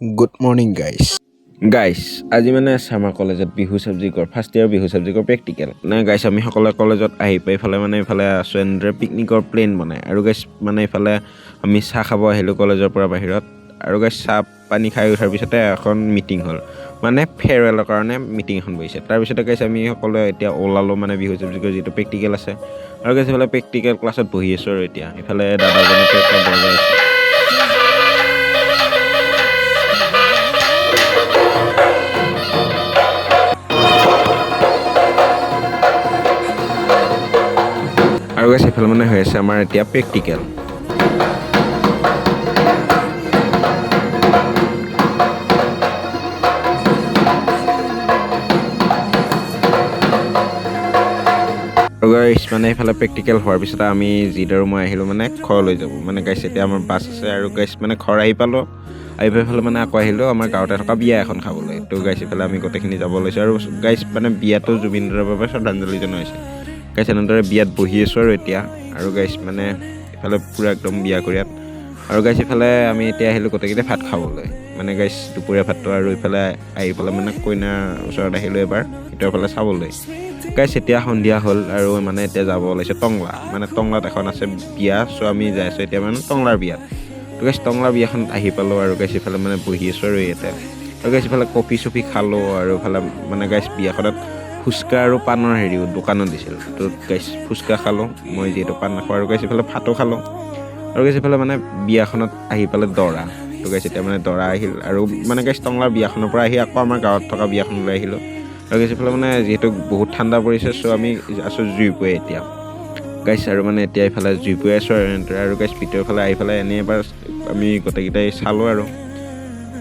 Good morning, guys. আজি মানে আছে আমাৰ কলেজত বিহু চাবজেক্টৰ ফাৰ্ষ্ট ইয়াৰ বিহু চাবজেক্টৰ প্ৰেক্টিকেল গাইছ আমি সকলোৱে কলেজত আহি পাই ইফালে মানে ইফালে আছোঁ এনেদৰে পিকনিকৰ প্লেন বনাই আৰু গাইছ মানে ইফালে আমি চাহ খাব আহিলোঁ কলেজৰ পৰা বাহিৰত আৰু গাইছ চাহ পানী খাই উঠাৰ পিছতে এখন মিটিং হ'ল মানে ফেয়াৰৱেলৰ কাৰণে মিটিং এখন বহিছে তাৰপিছতে গাইছ আমি সকলোৱে এতিয়া ওলালোঁ মানে বিহু চাবজেক্টৰ যিটো প্ৰেক্টিকেল আছে আৰু গাইছ ইফালে প্ৰেক্টিকেল ক্লাছত বহি আছোঁ আৰু এতিয়া ইফালে দাদাজনে পেপাৰ বজাই আছে আৰু গাইছ এইফালে মানে হৈ আছে আমাৰ এতিয়া প্ৰেক্টিকেল আৰু গাইছ মানে এইফালে প্ৰেক্টিকেল হোৱাৰ পিছত আমি যিদৰে মই আহিলোঁ মানে ঘৰলৈ যাব মানে গাইছ এতিয়া আমাৰ বাছ আছে আৰু গাইছ মানে ঘৰ আহি পালোঁ আহি পাই পেলাই মানে আকৌ আহিলোঁ আমাৰ গাঁৱতে থকা বিয়া এখন খাবলৈ তো গাইছ এইফালে আমি গোটেইখিনি যাব লৈছোঁ আৰু গাইছ মানে বিয়াটো জুবিনদাৰ বাবে শ্ৰদ্ধাঞ্জলি জনাইছে গাইছ এনেদৰে বিয়াত বহি আছোঁ আৰু এতিয়া আৰু গাইছ মানে ইফালে পূৰা একদম বিয়া কৰিয়াত আৰু গাইছ ইফালে আমি এতিয়া আহিলোঁ গোটেইকেইটা ভাত খাবলৈ মানে গাইছ দুপৰীয়া ভাতটো আৰু ইফালে আহি পেলাই মানে কইনাৰ ওচৰত আহিলোঁ এবাৰ সেইটো এফালে চাবলৈ গাইছ এতিয়া সন্ধিয়া হ'ল আৰু মানে এতিয়া যাব ওলাইছে টংলা মানে টংলাত এখন আছে বিয়া চ' আমি যাই আছোঁ এতিয়া মানে টংলাৰ বিয়াত তো গাইছ টংলাৰ বিয়াখন আহি পালোঁ আৰু গাইছ ইফালে মানে বহি আছোঁ আৰু ইয়াতে আৰু গাইছ ইফালে কফি চফি খালোঁ আৰু ইফালে মানে গাইছ বিয়াখনত ফুচকা আৰু পাণৰ দোকানত দিছিল তো গাইছ ফুচকা খালোঁ মই যিহেতু পাণ নাখাওঁ আৰু গাইছ ইফালে ভাতো খালোঁ আৰু গাইছ ইফালে মানে বিয়াখনত আহি পালে দৰা তো গাইছ এতিয়া মানে দৰা আহিল আৰু মানে গাইছ টংলাৰ বিয়াখনৰ পৰা আহি আকৌ আমাৰ গাঁৱত থকা বিয়াখনলৈ আহিলোঁ আৰু গাইছ ইফালে মানে যিহেতু বহুত ঠাণ্ডা পৰিছে চ' আমি আছোঁ জুইপুৱে এতিয়া গাইছ আৰু মানে এতিয়া ইফালে জুইপুৱে আছোঁ আৰু এনেদৰে আৰু গাইছ ভিতৰৰ ফালে আহি পেলাই এনেই এবাৰ আমি গোটেইকেইটাই চালোঁ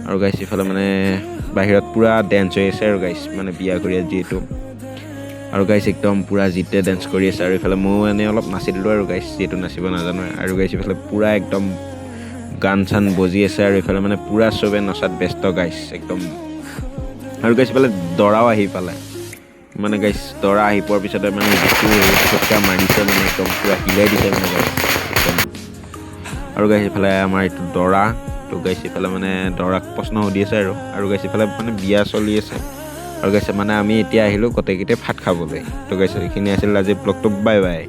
আৰু গাইছ ইফালে মানে বাহিৰত পূৰা ডেন্স হৈ আছে আৰু গাইছ মানে বিয়া কৰি যিহেতু আৰু গাইছ একদম পূৰা জিতে ডেন্স কৰি আছে আৰু ইফালে ময়ো এনেই অলপ নাচি দিলোঁ আৰু গাইছ যিহেতু নাচিব নাজানো আৰু গাইছ ইফালে পূৰা একদম গান চান বজি আছে আৰু ইফালে মানে পূৰা চবে নচাত ব্যস্ত গাইছ একদম আৰু গাইছ ইফালে দৰাও আহি পালে মানে গাইছ দৰা আহি পোৱাৰ পিছতে মানে যিটো ফটকা মাৰিছে মানে একদম পূৰা হিলাই দিছে মানে গাইছ একদম আৰু গাইছ ইফালে আমাৰ এইটো দৰা তো গাইছ ইফালে মানে দৰাক প্ৰশ্ন সুধি আছে আৰু গাইছ ইফালে মানে বিয়া চলি আছে আৰু গাইছ মানে আমি এতিয়া আহিলোঁ গোটেইকেইটাই ভাত খাবলৈ তো গাইছ এইখিনি আছিল আজি ব্লগটো বাই বাই